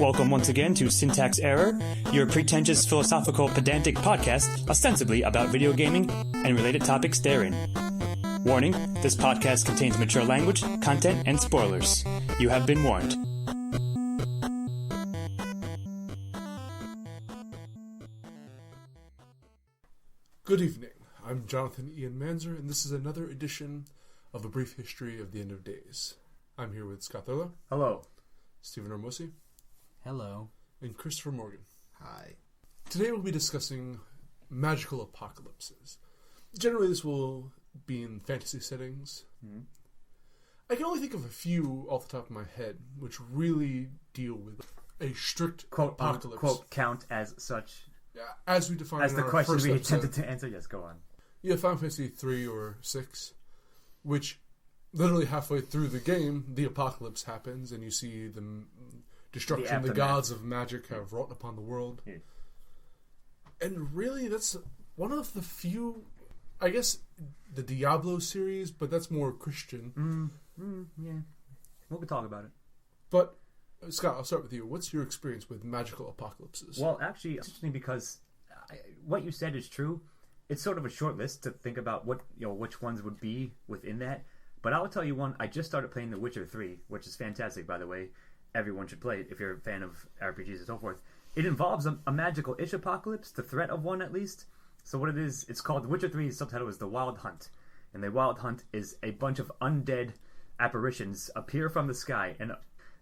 Welcome once again to Syntax Error, your pretentious philosophical pedantic podcast ostensibly about video gaming and related topics therein. Warning, this podcast contains mature language, content, and spoilers. You have been warned. Good evening. I'm Jonathan Ian Manzer, and this is another edition of A Brief History of the End of Days. I'm here with Scott Thurlow. Hello. Stephen Ormosi. Hello. And Christopher Morgan. Hi. Today we'll be discussing magical apocalypses. Generally this will be in fantasy settings. Mm-hmm. I can only think of a few off the top of my head which really deal with a strict Quote, apocalypse. quote, count as such. As we defined As in the our question first we episode. attempted to answer. Yes, go on. Yeah, Final Fantasy 3 or 6, which literally halfway through the game, the apocalypse happens, and you see the destruction the gods of magic have wrought upon the world. Yeah. And really, that's one of the few, I guess, the Diablo series, but that's more Christian. Yeah. We can talk about it. But, Scott, I'll start with you. What's your experience with magical apocalypses? Well, actually, it's interesting because what you said is true. It's sort of a short list to think about which ones would be within that. But I will tell you one. I just started playing The Witcher 3, which is fantastic, by the way. Everyone should play it if you're a fan of RPGs and so forth. It involves a magical-ish apocalypse, the threat of one at least. So what it is, it's called The Witcher 3. The subtitle is The Wild Hunt. And the Wild Hunt is a bunch of undead apparitions appear from the sky and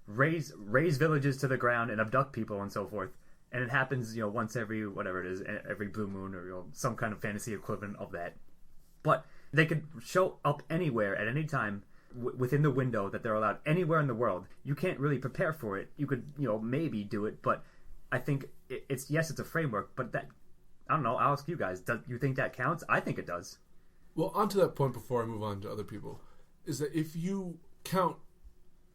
raise villages to the ground and abduct people and so forth. And it happens, once every, whatever it is, every blue moon or some kind of fantasy equivalent of that. But they could show up anywhere at any time within the window that they're allowed anywhere in the world. You can't really prepare for it. You could, maybe do it, but I think it's a framework, but that, I don't know, I'll ask you guys, do you think that counts? I think it does. Well, on to that point before I move on to other people, is that if you count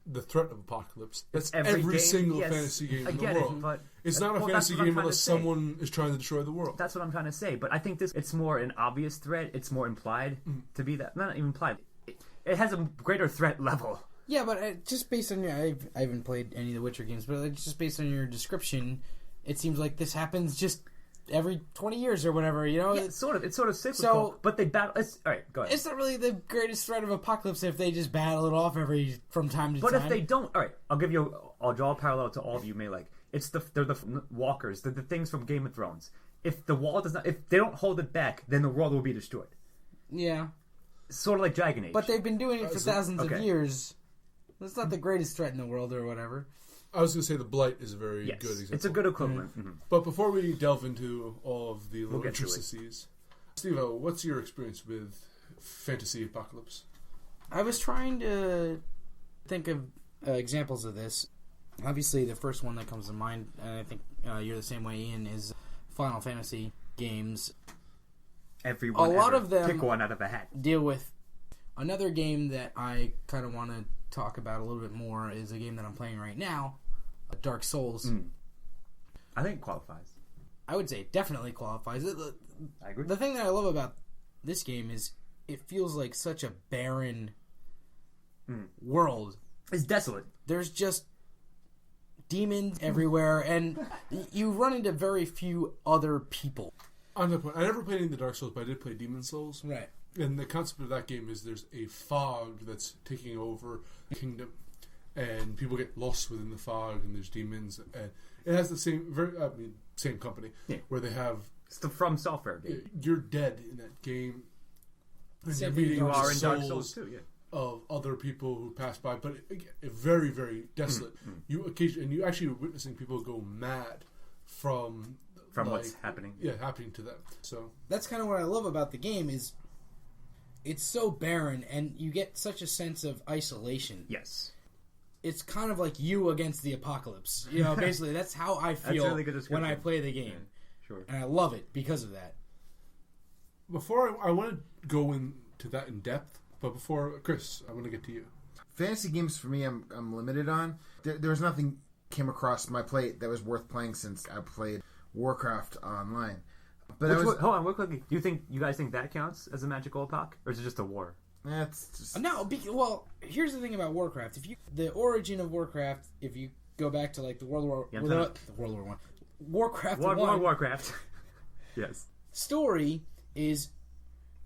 the threat of apocalypse, that's every single fantasy game in the world. But it's not a fantasy game unless someone is trying to destroy the world. That's what I'm trying to say. But I think it's more an obvious threat. It's more implied to be that. Not even implied. It has a greater threat level. Yeah, but just based on I haven't played any of the Witcher games, but just based on your description, it seems like this happens just every 20 years or whatever, Yeah, it's sort of cyclical. So, but they battle. All right, go ahead. It's not really the greatest threat of apocalypse if they just battle it off from time to time. But if they don't, all right, I'll draw a parallel to all of you may like. They're the walkers, the things from Game of Thrones. If the wall does not, if they don't hold it back, then the world will be destroyed. Yeah. Sort of like Dragon Age. But they've been doing it for thousands of years. That's not the greatest threat in the world or whatever. I was going to say the Blight is a very good example. It's a good equivalent. Mm-hmm. But before we delve into all of the little intricacies, Steve, what's your experience with fantasy apocalypse? I was trying to think of examples of this. Obviously, the first one that comes to mind, and I think you're the same way, Ian, is Final Fantasy games. Everyone, a lot of them pick one out of a hat. Deal with another game that I kind of want to talk about a little bit more is a game that I'm playing right now, Dark Souls. I think it qualifies. I would say it definitely qualifies. I agree. The thing that I love about this game is it feels like such a barren world. It's desolate. There's just demons everywhere, and you run into very few other people. On the point, I never played any of the Dark Souls, but I did play Demon Souls. Right. And the concept of that game is there's a fog that's taking over the kingdom, and people get lost within the fog, and there's demons, and it has the same company where they have. It's the From Software game. You're dead in that game, and you're Except meeting you the are in Dark souls Souls too. Yeah. of other people who pass by, but very, very desolate. You actually are witnessing people go mad from what's happening. Yeah, happening to them. So that's kind of what I love about the game is it's so barren, and you get such a sense of isolation. Yes. It's kind of like you against the apocalypse. Basically, that's how I feel really good when I play the game. Yeah, sure. And I love it because of that. Before I want to go into that in depth, but before, Chris, I want to get to you. Fantasy games for me, I'm limited on. There's nothing came across my plate that was worth playing since I played Warcraft online. But hold on, real quickly. Do you guys think that counts as a magical epoch, or is it just a war? That's just No, well, here's the thing about Warcraft. The origin of Warcraft, if you go back to like the World War One, Warcraft Warcraft. Yes. Story is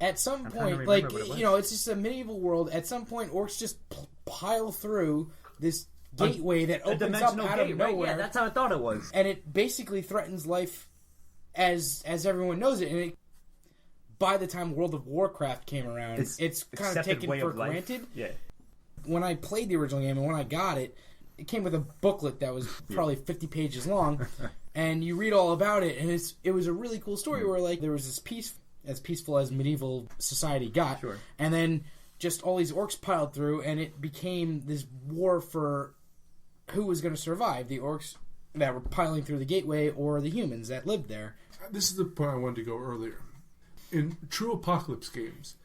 at some point like it's just a medieval world. At some point, orcs just pile through this gateway that opens up out of nowhere. Yeah, that's how I thought it was. And it basically threatens life as everyone knows it. And by the time World of Warcraft came around, it's kind of taken for granted. Yeah. When I played the original game and when I got it, it came with a booklet that was probably 50 pages long, and you read all about it, and it was a really cool story where like there was this as peaceful as medieval society got, and then just all these orcs piled through, and it became this war for who was going to survive, the orcs that were piling through the gateway or the humans that lived there. This is the point I wanted to go earlier. In true apocalypse games,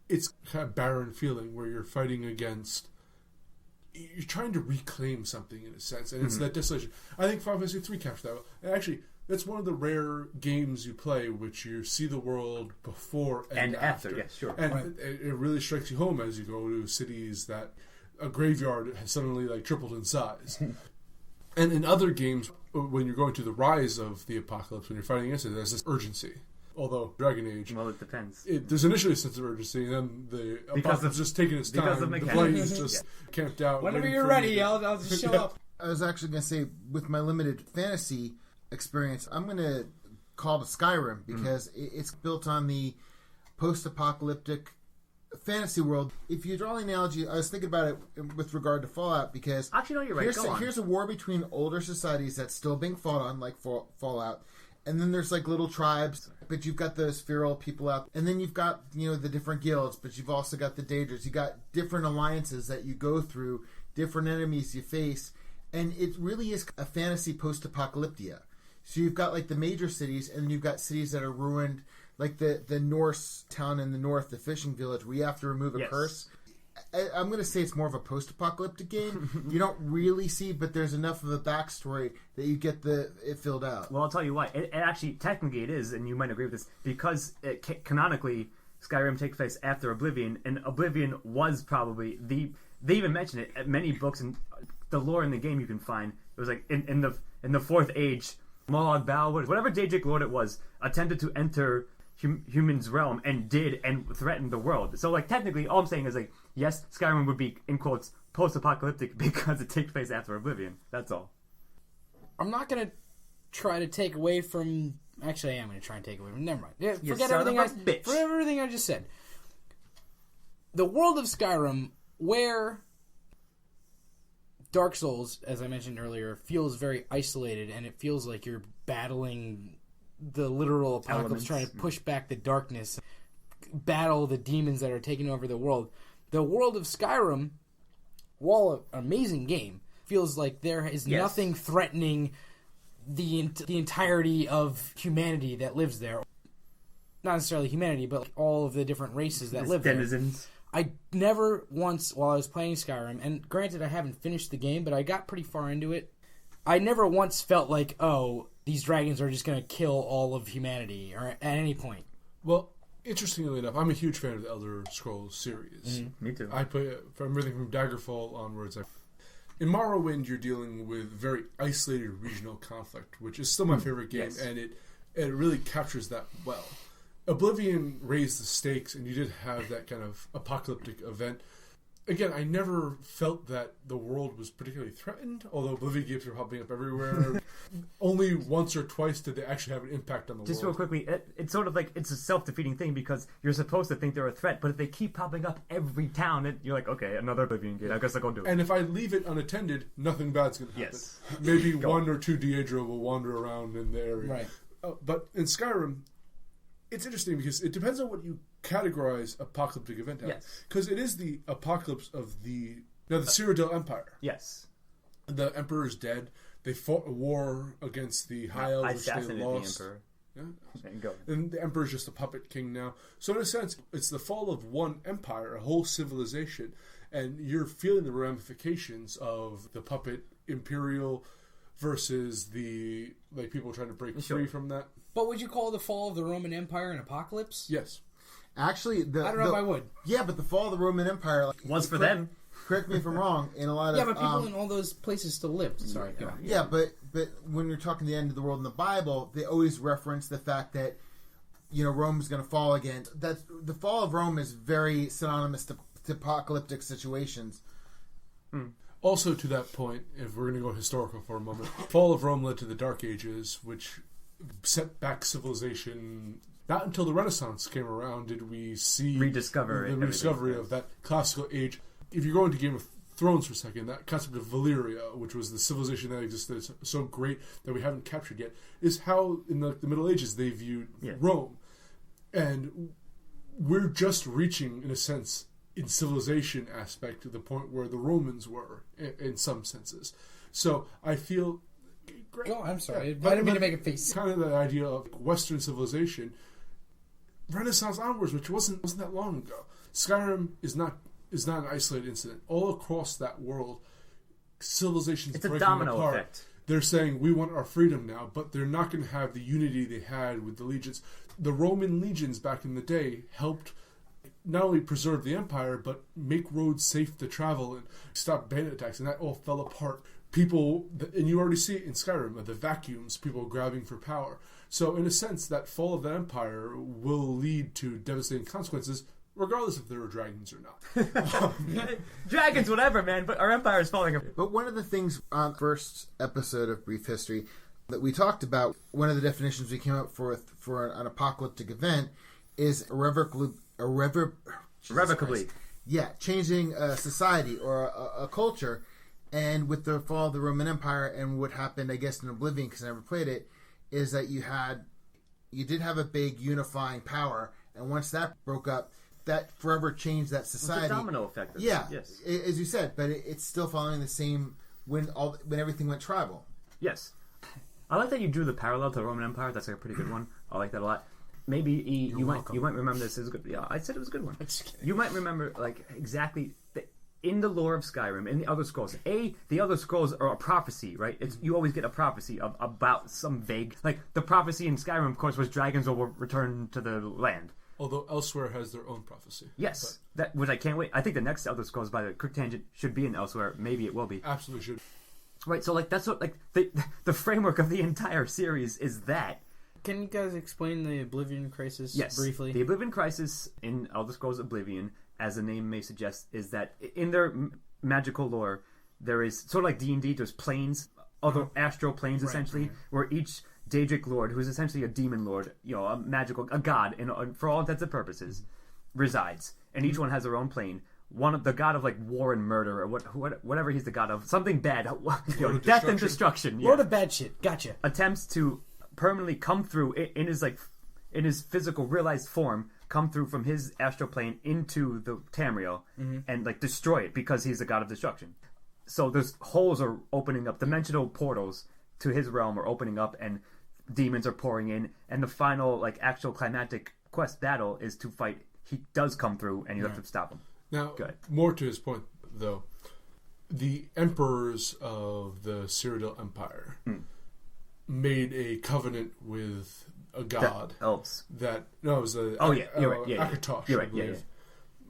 it's kind of barren feeling where you're fighting against... You're trying to reclaim something in a sense, and it's that desolation. I think Final Fantasy 3 captured that well. And actually, that's one of the rare games you play which you see the world before and after. Yes, sure. And it really strikes you home as you go to cities that a graveyard has suddenly like tripled in size. And in other games, when you're going to the rise of the apocalypse, when you're fighting against it, there's this urgency. Although Dragon Age, well, it depends. There's initially a sense of urgency, and then the apocalypse is just taking its time. The plane is just camped out. Whenever you're ready, I'll just show up. I was actually going to say, with my limited fantasy experience, I'm going to call it Skyrim because it's built on the post-apocalyptic fantasy world. If you draw the analogy, I was thinking about it with regard to Fallout because actually, no, you're right. Here's a war between older societies that's still being fought on, like Fallout. And then there's like little tribes, but you've got those feral people out. And then you've got, the different guilds, but you've also got the Daedras. You got different alliances that you go through, different enemies you face. And it really is a fantasy post-apocalyptia. So you've got like the major cities, and then you've got cities that are ruined, like the Norse town in the north, the fishing village, where you have to remove a curse. I'm going to say it's more of a post-apocalyptic game. You don't really see, but there's enough of a backstory that you get it filled out. Well, I'll tell you why. It actually, technically it is, and you might agree with this, because canonically, Skyrim takes place after Oblivion, and Oblivion was probably they even mention it at many books, and the lore in the game you can find. It was like, in the Fourth Age, Molag Bal, whatever Daedric lord it was, attempted to enter humans' realm and threatened the world. So, like, technically, all I'm saying is, like, yes, Skyrim would be, in quotes, post-apocalyptic because it takes place after Oblivion. That's all. I'm not going to try to take away from... Actually, I am going to try and take away from... Never mind. Yeah, forget everything I just said. The world of Skyrim, where Dark Souls, as I mentioned earlier, feels very isolated, and it feels like you're battling the literal apocalypse, trying to push back the darkness, battle the demons that are taking over the world. The world of Skyrim, while an amazing game, feels like there is nothing threatening the entirety of humanity that lives there. Not necessarily humanity, but like all of the different races that live denizens. there. I never once, while I was playing Skyrim, and granted I haven't finished the game, but I got pretty far into it, I never once felt like, these dragons are just going to kill all of humanity or at any point. Well, interestingly enough, I'm a huge fan of the Elder Scrolls series. Me too. I play from everything from Daggerfall onwards. In Morrowind, you're dealing with very isolated regional conflict, which is still my favorite game, and it really captures that well. Oblivion raised the stakes, and you did have that kind of apocalyptic event. Again, I never felt that the world was particularly threatened, although Oblivion games are popping up everywhere. Only once or twice did they actually have an impact on the world. Just real quickly, it's sort of like it's a self-defeating thing because you're supposed to think they're a threat, but if they keep popping up every town, you're like, okay, another Oblivion game. I guess I'll go do it. And if I leave it unattended, nothing bad's going to happen. Yes. Maybe one or two Daedra will wander around in the area. Right. But in Skyrim, it's interesting because it depends on what you categorize apocalyptic event as. Yes. Because it is the apocalypse of the Cyrodiil Empire. Yes. The Emperor is dead. They fought a war against the High Elves, which they lost. The Emperor. Yeah. And the Emperor is just a puppet king now. So in a sense, it's the fall of one empire, a whole civilization, and you're feeling the ramifications of the puppet imperial versus the people trying to break free from that. But would you call the fall of the Roman Empire an apocalypse? Yes. Actually, I don't know if I would. Yeah, but the fall of the Roman Empire was for them. correct me if I'm wrong, in a lot of... Yeah, but people in all those places still lived. Sorry, go on. Yeah, but when you're talking the end of the world in the Bible, they always reference the fact that, Rome is going to fall again. That's, the fall of Rome is very synonymous to apocalyptic situations. Also, to that point, if we're going to go historical for a moment, fall of Rome led to the Dark Ages, which set back civilization. Not until the Renaissance came around did we see the rediscovery of that classical age. If you're going to Game of Thrones for a second, that concept of Valyria, which was the civilization that existed so great that we haven't captured yet, is how in the Middle Ages they viewed Rome. And we're just reaching, in a sense, in civilization aspect to the point where the Romans were, in some senses. So I feel... Oh, I'm sorry. I didn't mean to make a face. Kind of the idea of Western civilization, Renaissance onwards, which wasn't that long ago. Skyrim is not an isolated incident. All across that world, civilizations it's breaking a domino apart. Effect. They're saying we want our freedom now, but they're not going to have the unity they had with the legions. The Roman legions back in the day helped not only preserve the empire, but make roads safe to travel and stop bandit attacks, and that all fell apart. People, and you already see it in Skyrim, the vacuums, people grabbing for power. So in a sense, that fall of the empire will lead to devastating consequences, regardless if there are dragons or not. Dragons, whatever, man, but our empire is falling apart. But one of the things on the first episode of Brief History that we talked about, one of the definitions we came up for an apocalyptic event is irrevocably. Yeah, changing a society or a culture. And with the fall of the Roman Empire and what happened, I guess, in Oblivion, because I never played it, is that you did have a big unifying power, and once that broke up, that forever changed that society. It's a domino effect. Yeah, yes. As you said, but it's still following the same when everything went tribal. Yes. I like that you drew the parallel to the Roman Empire. That's like a pretty good one. I like that a lot. Maybe you might remember this as a good. Yeah, I said it was a good one. You might remember exactly in the lore of Skyrim, in the other scrolls. The other scrolls are a prophecy, right? You always get a prophecy about some vague, the prophecy in Skyrim, of course, was dragons will return to the land. Although Elsewhere has their own prophecy. Yes, which I can't wait. I think the next Elder Scrolls, by the quick tangent, should be in Elsewhere. Maybe it will be. Absolutely should. Right, so that's what the framework of the entire series is that. Can you guys explain the Oblivion Crisis briefly? The Oblivion Crisis in Elder Scrolls Oblivion, as the name may suggest, is that in their magical lore, there is sort of like D&D. There's planes, other astral planes, essentially, where each Daedric Lord, who's essentially a demon lord, a god, for all intents and purposes, resides, and each one has their own plane. One of the god of war and murder, or whatever he's the god of, something bad, death and destruction. Lord of bad shit. Gotcha. Attempts to permanently come through in his physical realized form, come through from his astral plane into the Tamriel and destroy it because he's the god of destruction. So there's holes are opening up, dimensional portals to his realm are opening up, and demons are pouring in, and the final actual climactic quest battle is to fight. He does come through, and you have to stop him. Now, more to his point, though, the emperors of the Cyrodiil Empire made a covenant with a god. Elves. It was a... you're right. Akatosh, I believe.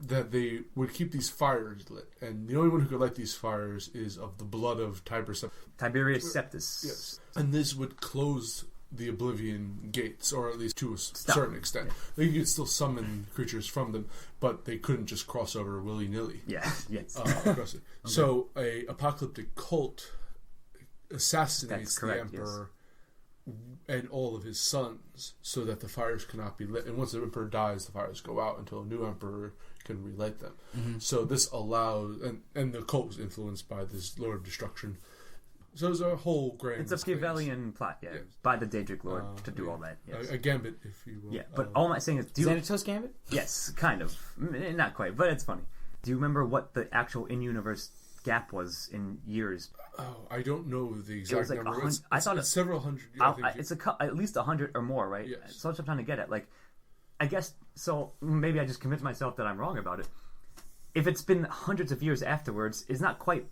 That they would keep these fires lit. And the only one who could light these fires is of the blood of Tiberius Septus. Yes. And this would close the Oblivion gates, or at least to a certain extent. They could still summon creatures from them, but they couldn't just cross over willy-nilly. Yeah, yes. So a apocalyptic cult assassinates the emperor and all of his sons so that the fires cannot be lit. And once the emperor dies, the fires go out until a new emperor can relight them. So this allows... And the cult was influenced by this Lord of Destruction. So there's a whole grand... It's a Machiavellian plot, by the Daedric Lord to do all that. Yes. A gambit, if you will. Yeah, but all I'm saying is... Xanatos Gambit? Yes, kind of. Not quite, but it's funny. Do you remember what the actual in-universe gap was in years? Oh, I don't know the exact number. I thought it's several hundred. It's at least 100 or more, right? Yes. So that's what I'm trying to get at. I guess, so maybe I just convinced myself that I'm wrong about it. If it's been hundreds of years afterwards, it's not quite...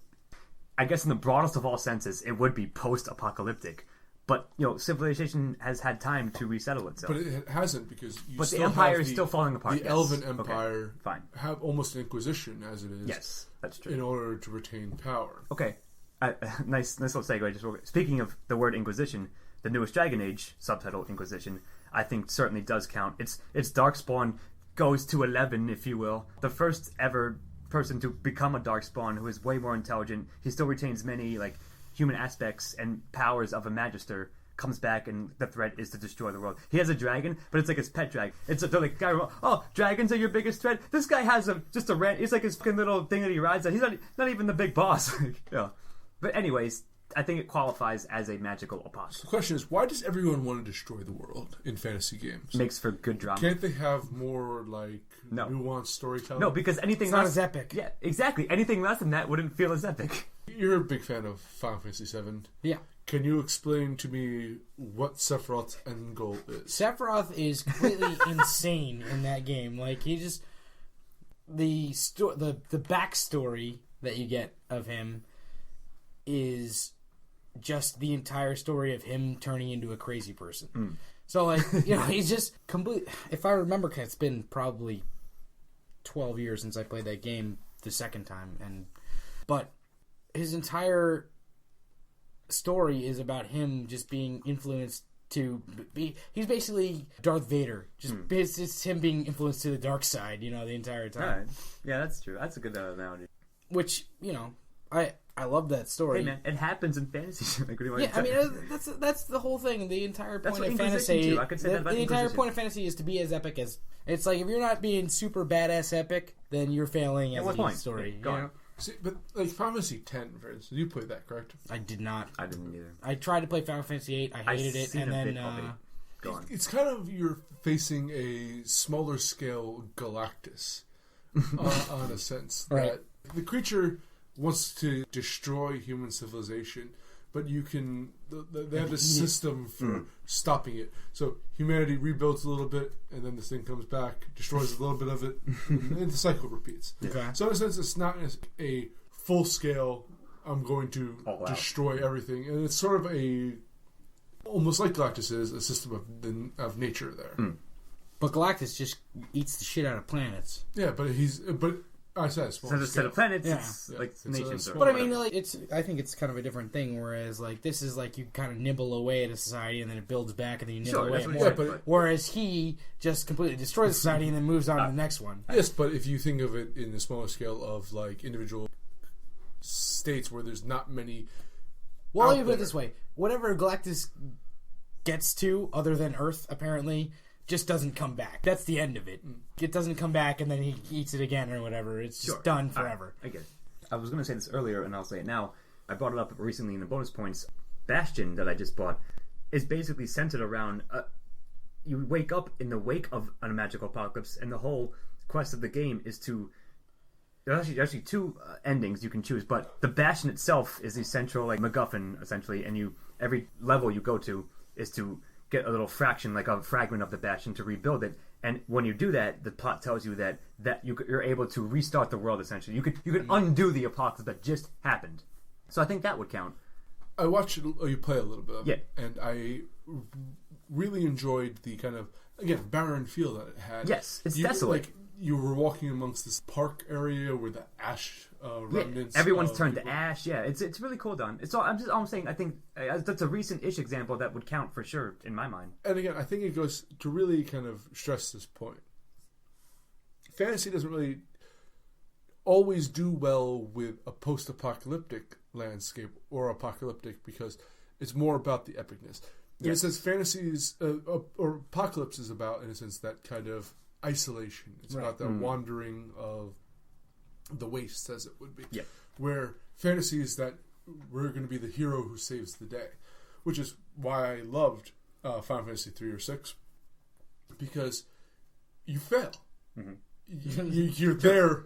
I guess in the broadest of all senses, it would be post-apocalyptic. But civilization has had time to resettle itself. But it hasn't, because but the Empire is still falling apart. The Elven Empire fine. have almost an Inquisition as it is. Yes, that's true. In order to retain power. Okay, nice little segue. Speaking of the word Inquisition, the newest Dragon Age subtitle Inquisition, I think certainly does count. It's Darkspawn goes to 11, if you will. The first ever person to become a Darkspawn who is way more intelligent. He still retains many human aspects and powers of a Magister, comes back, and the threat is to destroy the world. He has a dragon, but it's like his pet dragon. They're like, oh, dragons are your biggest threat? This guy has just a rant. It's like his fucking little thing that he rides on. He's not even the big boss. But anyways, I think it qualifies as a magical apostle. The question is, why does everyone want to destroy the world in fantasy games? Makes for good drama. Can't they have more nuanced storytelling? No, because anything not as epic. Yeah, exactly. Anything less than that wouldn't feel as epic. You're a big fan of Final Fantasy VII. Yeah. Can you explain to me what Sephiroth's end goal is? Sephiroth is completely insane in that game. He just the backstory that you get of him is just the entire story of him turning into a crazy person. So he's just complete. If I remember, it's been probably 12 years since I played that game the second time, but his entire story is about him just being influenced to be. He's basically Darth Vader. It's just him being influenced to the dark side, the entire time. Right. Yeah, that's true. That's a good analogy. Which I love that story. Hey man, it happens in fantasy. That's the whole thing. The entire point of Inquisition fantasy. too. I could say that about the entire Inquisition. point of fantasy is to be as epic as. It's like if you're not being super badass epic, then you're failing as a story. Yeah, See, but Final Fantasy X, for instance, you played that, correct? I did not. I didn't either. I tried to play Final Fantasy VIII. I hated it, and then Go on. It's kind of you're facing a smaller scale Galactus, on a sense Right. that the creature wants to destroy human civilization, but you can. They have this system for stopping it. So humanity rebuilds a little bit, and then this thing comes back, destroys a little bit of it, and the cycle repeats. Okay. So in a sense, it's not a full scale. I'm going to destroy everything, and it's sort of almost like Galactus is a system of nature there. But Galactus just eats the shit out of planets. Yeah, but I said small So instead of planets, Yeah. it's It's nations. a Or small- But I mean, I think it's kind of a different thing. Whereas, this is you kind of nibble away at a society, and then it builds back, and then you nibble Sure, away that's at what more. you're saying. Whereas he just completely destroys the society and then moves on to the next one. Yes, but if you think of it in a smaller scale of individual states where there's not many. Well, let me out put it there. this way: whatever Galactus gets to, other than Earth, apparently, just doesn't come back. That's the end of it. It doesn't come back, and then he eats it again or whatever. It's just done forever. I get it. I was going to say this earlier, and I'll say it now. I brought it up recently in the bonus points. Bastion that I just bought is basically centered around you wake up in the wake of a magical apocalypse, and the whole quest of the game is to. There's actually two endings you can choose, but the Bastion itself is the central MacGuffin essentially, and every level you go to is to get a little fraction, a fragment of the Bastion to rebuild it. And when you do that, the plot tells you that you're able to restart the world essentially. You can undo the apocalypse that just happened. So I think that would count. I watched you play a little bit of it, Yeah. and I really enjoyed the kind of barren feel that it had. Yes, it's desolate. You were walking amongst this park area where the ash remnants. Everyone's of turned people. to ash. Yeah, it's really cool done. It's all I'm saying. I think that's a recent-ish example that would count for sure in my mind. And again, I think it goes to really kind of stress this point. Fantasy doesn't really always do well with a post-apocalyptic landscape or apocalyptic because it's more about the epicness. In a sense, fantasies or apocalypse is about, in a sense, that kind of isolation. It's about the wandering of the wastes, as it would be. Yeah. Where fantasy is that we're going to be the hero who saves the day, which is why I loved Final Fantasy 3 or 6, because you fail. You're there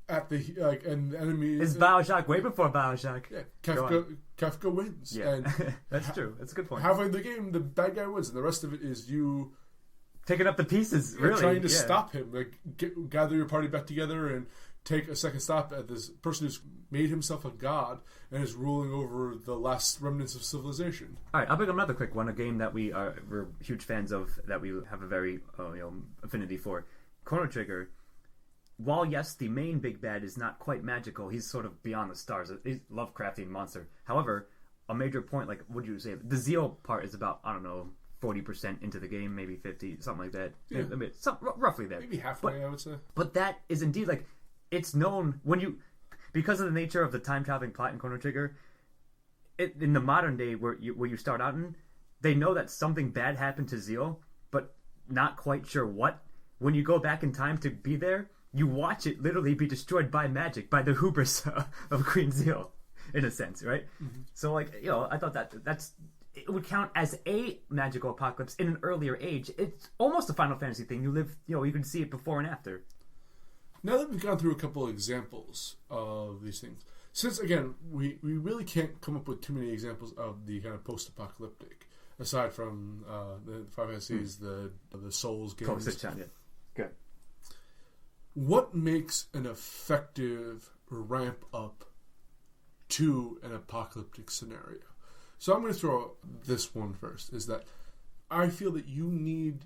at the and the enemy. It's Bioshock way before Bioshock. Yeah, Go Kafka wins. Yeah, And that's true. That's a good point. halfway the game, the bad guy wins, and the rest of it is you Picking up the pieces, really. trying to stop him, gather your party back together and take a second stop at this person who's made himself a god and is ruling over the last remnants of civilization. All right, I'll bring up another quick one, a game that we're huge fans of, that we have a very affinity for. Chrono Trigger. While, yes, the main big bad is not quite magical, he's sort of beyond the stars. He's a Lovecraftian monster. However, a major point, like, what did you say? The Zeal part is about, I don't know, 40% into the game, maybe 50, something like that. Yeah. I mean, roughly that. Maybe halfway, I would say. But that is indeed, like, it's known when you... Because of the nature of the time-traveling plot in Chrono Trigger, in the modern day where you start out in, they know that something bad happened to Zeal, but not quite sure what. When you go back in time to be there, you watch it literally be destroyed by magic, by the hubris of Queen Zeal, in a sense, right? Mm-hmm. So, like, I thought that's... It would count as a magical apocalypse in an earlier age. It's almost a Final Fantasy thing. You can see it before and after. Now that we've gone through a couple of examples of these things, since, again, we really can't come up with too many examples of the kind of post-apocalyptic, aside from the Final Fantasies, the Souls games. Good. What makes an effective ramp up to an apocalyptic scenario? So I'm going to throw this one first, is that I feel that you need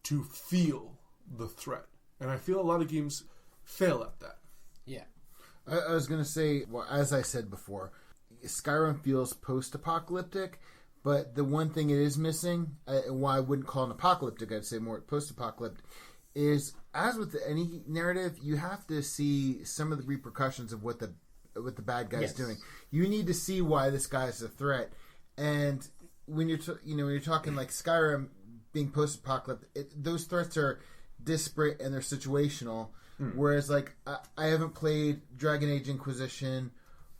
to feel the threat. And I feel a lot of games fail at that. Yeah. I was going to say, well, as I said before, Skyrim feels post-apocalyptic, but the one thing it is missing, why I wouldn't call it apocalyptic, I'd say more post-apocalyptic, is as with any narrative, you have to see some of the repercussions of what the bad guy's doing. You need to see why this guy is a threat. And when you're when you're talking like Skyrim being post-apocalyptic, those threats are disparate and they're situational. Whereas, like, I haven't played Dragon Age Inquisition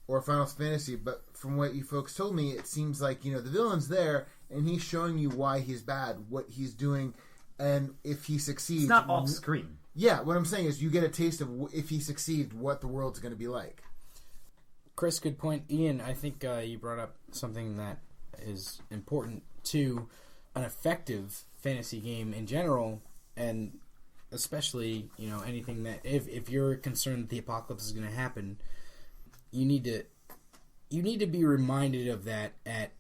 or Final Fantasy, but from what you folks told me, it seems like, the villain's there and he's showing you why he's bad, what he's doing, and if he succeeds... It's not off screen. Yeah, what I'm saying is you get a taste of, if he succeeds, what the world's going to be like. Chris, good point. Ian, I think you brought up something that is important to an effective fantasy game in general, and especially, anything that if you're concerned that the apocalypse is going to happen, you need to be reminded of that at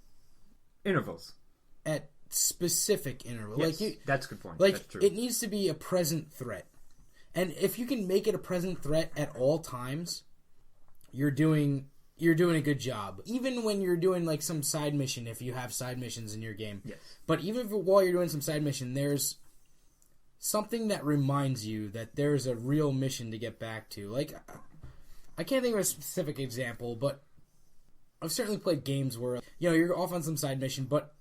intervals, at specific intervals. Yes, that's a good point. Like, that's true. It needs to be a present threat, and if you can make it a present threat at all times, you're doing a good job. Even when you're doing like some side mission, if you have side missions in your game. Yes. But even while you're doing some side mission, there's something that reminds you that there's a real mission to get back to. Like, I can't think of a specific example, but I've certainly played games where, you're off on some side mission, but,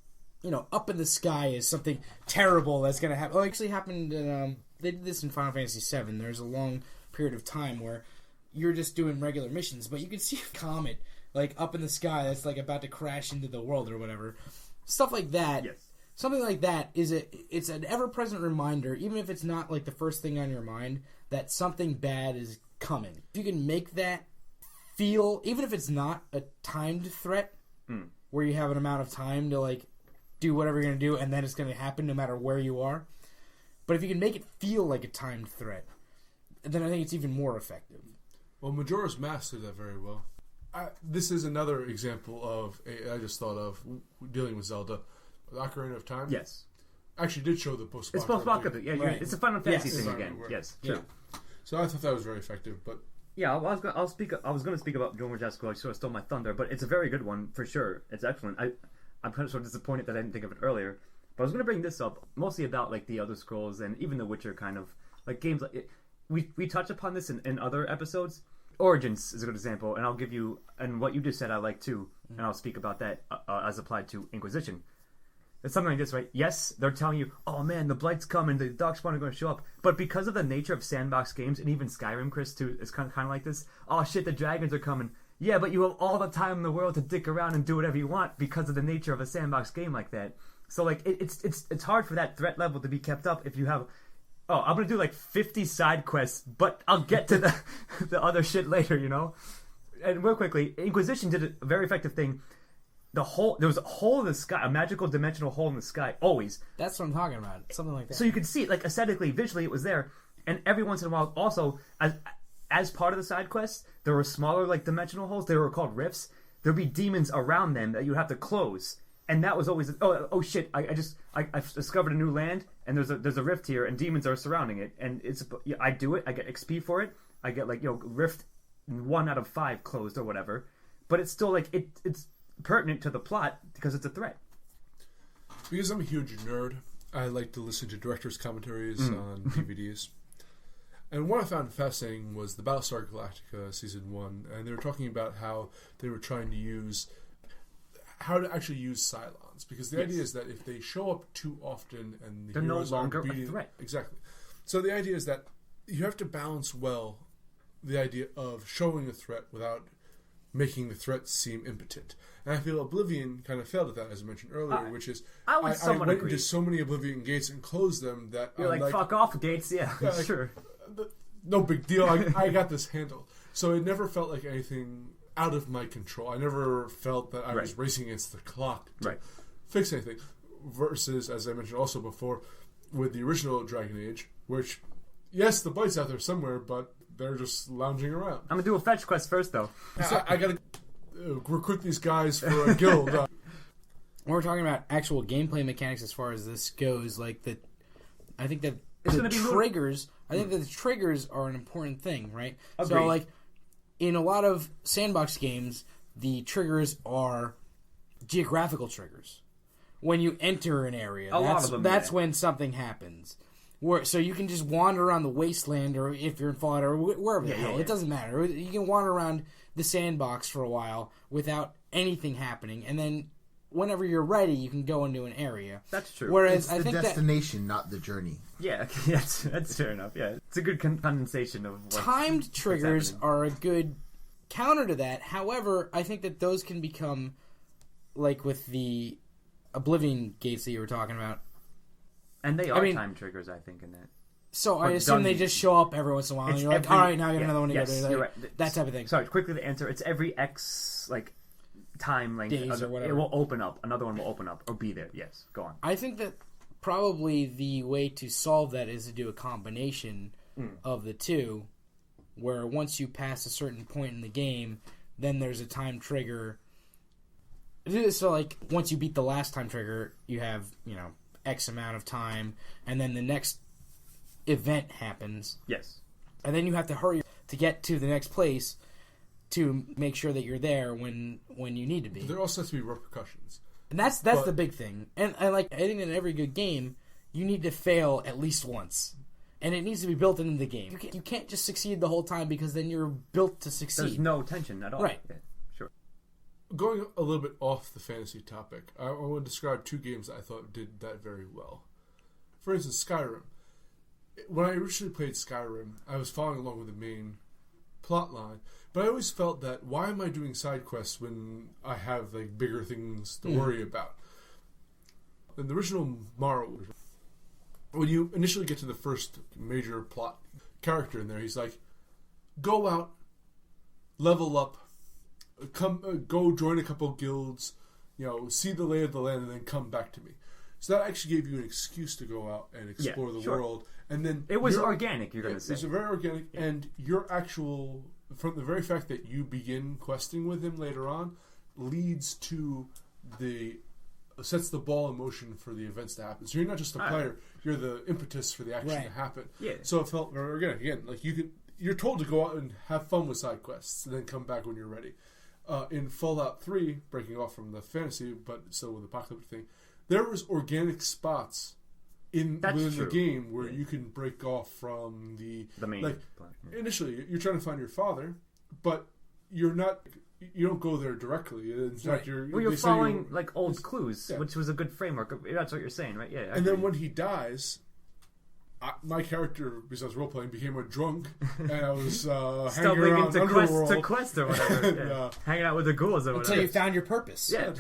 up in the sky is something terrible that's going to happen. It actually happened in, they did this in Final Fantasy VII. There's a long period of time where you're just doing regular missions, but you can see a comet, like, up in the sky that's, like, about to crash into the world or whatever. Stuff like that. Yes. Something like that it's an ever-present reminder, even if it's not like the first thing on your mind, that something bad is coming. If you can make that feel, even if it's not a timed threat, where you have an amount of time to like do whatever you're going to do, and then it's going to happen no matter where you are. But if you can make it feel like a timed threat, then I think it's even more effective. Well, Majora's mastered that very well. This is another example of, I just thought of, dealing with Zelda. Ocarina of Time? Yes. Actually did show the post-apocalyptic. It's post-apocalyptic. Yeah, right. It's a Final Fantasy Yes. thing again. Yes. Yeah. True. So I thought that was very effective, but... Yeah, I was going to speak about Joan Rajasco. I sort of stole my thunder, but it's a very good one, for sure. It's excellent. I'm kind of sort of disappointed that I didn't think of it earlier. But I was going to bring this up, mostly about, like, the Elder Scrolls and even The Witcher kind of, like, games like... We touch upon this in other episodes. Origins is a good example, and I'll give you... And what you just said I like, too, and I'll speak about that as applied to Inquisition. It's something like this, right? Yes, they're telling you, oh man, the Blight's coming, the Darkspawn are going to show up. But because of the nature of sandbox games, and even Skyrim, Chris, too, is kind of like this. Oh shit, the dragons are coming. Yeah, but you have all the time in the world to dick around and do whatever you want because of the nature of a sandbox game like that. So like, it's hard for that threat level to be kept up if you have... Oh, I'm going to do like 50 side quests, but I'll get to the other shit later, And real quickly, Inquisition did a very effective thing. There was a hole in the sky, a magical dimensional hole in the sky, always. That's what I'm talking about. Something like that. So you could see it, like, aesthetically, visually, it was there. And every once in a while, also, as part of the side quests, there were smaller like dimensional holes. They were called rifts. There'd be demons around them that you have to close, and that was always oh shit! I discovered a new land, and there's a rift here, and demons are surrounding it, and I do it. I get XP for it. I get rift 1 out of 5 closed or whatever, but it's still like it's pertinent to the plot because it's a threat. Because I'm a huge nerd, I like to listen to director's commentaries on DVDs. And what I found fascinating was the Battlestar Galactica Season 1, and they were talking about how they were trying to use... how to actually use Cylons. Because the idea is that if they show up too often and the they're no heroes longer aren't beating... a threat. Exactly. So the idea is that you have to balance well the idea of showing a threat without making the threat seem impotent. And I feel Oblivion kind of failed at that, as I mentioned earlier, which is I went into so many Oblivion gates and closed them that you're like, fuck off, gates, yeah sure. No big deal, I got this handled. So it never felt like anything out of my control. I never felt that I was racing against the clock to fix anything. Versus, as I mentioned also before, with the original Dragon Age, which, yes, the blight's out there somewhere, but they're just lounging around. I'm gonna do a fetch quest first, though. So I gotta recruit these guys for a guild. When we're talking about actual gameplay mechanics as far as this goes, like I think that the triggers... I think that the triggers are an important thing, right? Agreed. So, like, in a lot of sandbox games, the triggers are geographical triggers. When you enter an area, that's when something happens. So you can just wander around the wasteland, or if you're in Fallout, or wherever the hell, it doesn't matter. You can wander around the sandbox for a while without anything happening, and then whenever you're ready, you can go into an area. That's true. Whereas it's the destination, not the journey. Yeah, that's fair enough. Yeah, it's a good condensation of timed triggers are a good counter to that. However, I think that those can become, like with the Oblivion gates that you were talking about, and they are time triggers. I think in that. So I assume they just show up every once in a while, and you're like, all right, now I got another one to go to. Right. That type of thing. Sorry, quickly to answer. It's every X time length. Days or whatever. It will open up. Another one will open up or be there. Yes, go on. I think that probably the way to solve that is to do a combination of the two, where once you pass a certain point in the game, then there's a time trigger. So, like, once you beat the last time trigger, you have, X amount of time, and then the next event happens. Yes. And then you have to hurry to get to the next place to make sure that you're there when you need to be. There also has to be repercussions. And that's the big thing. And I think in every good game, you need to fail at least once. And it needs to be built into the game. You can't just succeed the whole time, because then you're built to succeed. There's no tension at all. Right. Yeah, sure. Going a little bit off the fantasy topic, I want to describe 2 games that I thought did that very well. For instance, Skyrim. When I originally played Skyrim, I was following along with the main plot line, but I always felt that, why am I doing side quests when I have bigger things to worry about? In the original Morrowind, when you initially get to the first major plot character in there, he's like, go out, level up, go join a couple guilds, see the lay of the land, and then come back to me. So that actually gave you an excuse to go out and explore the world. And then it was organic, you're going to say. It was very organic, and your actual, from the very fact that you begin questing with him later on, leads to sets the ball in motion for the events to happen. So you're not just a player, you're the impetus for the action to happen. Yeah. So it felt very organic. Again, you're told to go out and have fun with side quests, and then come back when you're ready. In Fallout 3, breaking off from the fantasy, but still with the apocalyptic thing, there was organic spots within the game where you can break off from the main. Initially, you're trying to find your father, but you're not. You don't go there directly. In fact, you're following old clues, which was a good framework. That's what you're saying, right? Yeah. And then when he dies, my character, because I was role playing, became a drunk, and I was hanging around Underworld to quest or whatever, hanging out with the ghouls or whatever. Until you found your purpose. Yeah,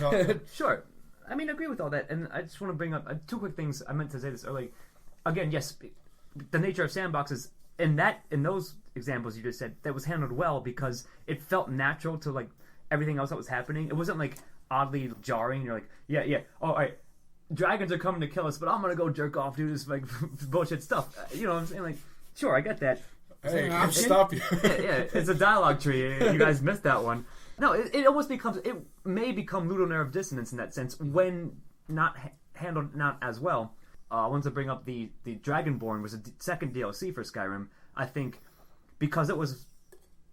sure. I mean, I agree with all that, and I just want to bring up 2 quick things. I meant to say this earlier. Again, yes, the nature of sandboxes, in those examples you just said, that was handled well because it felt natural to everything else that was happening. It wasn't oddly jarring. You're like, yeah, all right, dragons are coming to kill us, but I'm gonna go jerk off, do this bullshit stuff. You know what I'm saying? Sure, I get that. Hey, I'll stop you. Yeah, it's a dialogue tree. You guys missed that one. No, it almost becomes... It may become ludonarrative dissonance in that sense when not handled not as well. I wanted to bring up the Dragonborn was a second DLC for Skyrim. I think because it was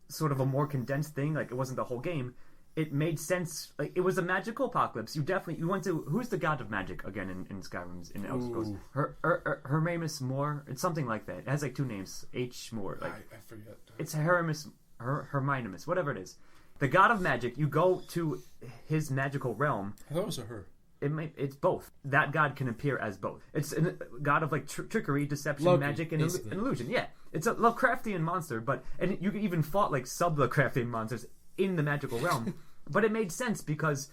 sort of a more condensed thing, like it wasn't the whole game, it made sense. Like it was a magical apocalypse. You went to... Who's the god of magic again in Skyrim's in Elder Scrolls? Hermaeus Mor. It's something like that. It has like two names. H Mor. Like I forget. It's Hermaeus, whatever it is. The god of magic. You go to his magical realm. I thought it was a her. It's both. That god can appear as both. It's a god of like trickery, deception, magic, and illusion. Yeah, it's a Lovecraftian monster, and you even fought like sub-Lovecraftian monsters in the magical realm. But it made sense because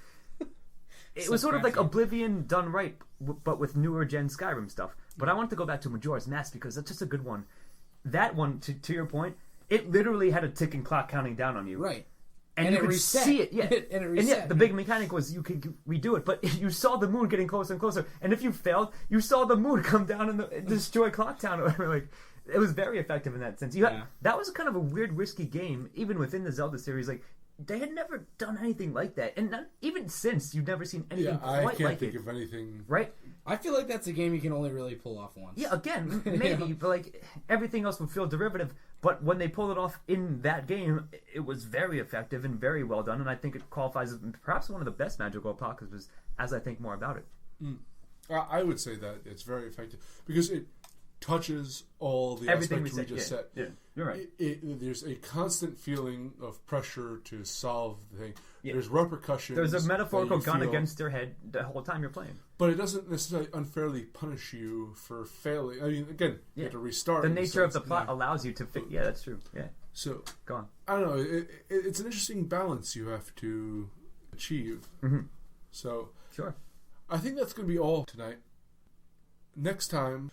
it was sort of like Oblivion done right, but with newer gen Skyrim stuff. But I want to go back to Majora's Mask because that's just a good one. That one, to your point, it literally had a ticking clock counting down on you. Right. And you could see it, yeah. And it reset. And the big mechanic was you could redo it, but you saw the moon getting closer and closer. And if you failed, you saw the moon come down and destroy Clocktown. Like, it was very effective in that sense. That was kind of a weird, risky game, even within the Zelda series. Like, they had never done anything like that, and even since you've never seen anything quite like it. I can't think of anything. Right? I feel like that's a game you can only really pull off once. Yeah, again, maybe, but like everything else would feel derivative. But when they pulled it off in that game, it was very effective and very well done, and I think it qualifies as perhaps one of the best magical apocalypses as I think more about it. I would say that it's very effective because it touches all the everything aspects we just said. Yeah, you're right. There's a constant feeling of pressure to solve the thing. Yeah. There's repercussions. There's a metaphorical gun feel, against your head the whole time you're playing. But it doesn't necessarily unfairly punish you for failing. I mean, again, you have to restart. The nature of the plot allows you to yeah, that's true. Yeah. So, go on. I don't know. It's an interesting balance you have to achieve. Mm-hmm. So, sure. I think that's going to be all tonight. Next time,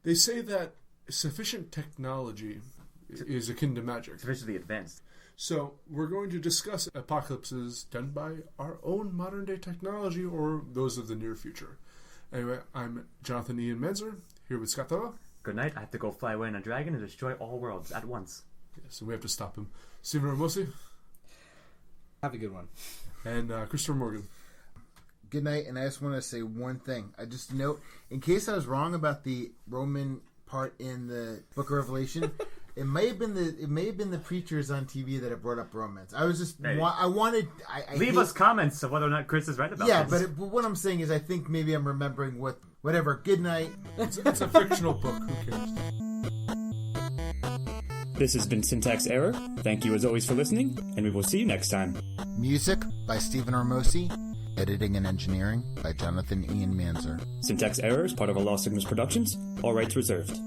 they say that sufficient technology is akin to magic. Sufficiently advanced. So we're going to discuss apocalypses done by our own modern-day technology or those of the near future. Anyway, I'm Jonathan Ian Menzer, here with Scott Tella. Good night. I have to go fly away on a dragon and destroy all worlds at once. So we have to stop him. Stephen Ramosi. Have a good one. And Christopher Morgan. Good night, and I just want to say one thing. I just note, in case I was wrong about the Roman part in the Book of Revelation, it may have been the preachers on TV that have brought up romance. I was just I leave us comments of whether or not Chris is right about this. Yeah, but what I'm saying is I think maybe I'm remembering whatever. Good night. It's a fictional book. Who cares? This has been Syntax Error. Thank you as always for listening, and we will see you next time. Music by Stephen Ramosi. Editing and engineering by Jonathan Ian Manzer. Syntax Error is part of a Lost Signals Productions. All rights reserved.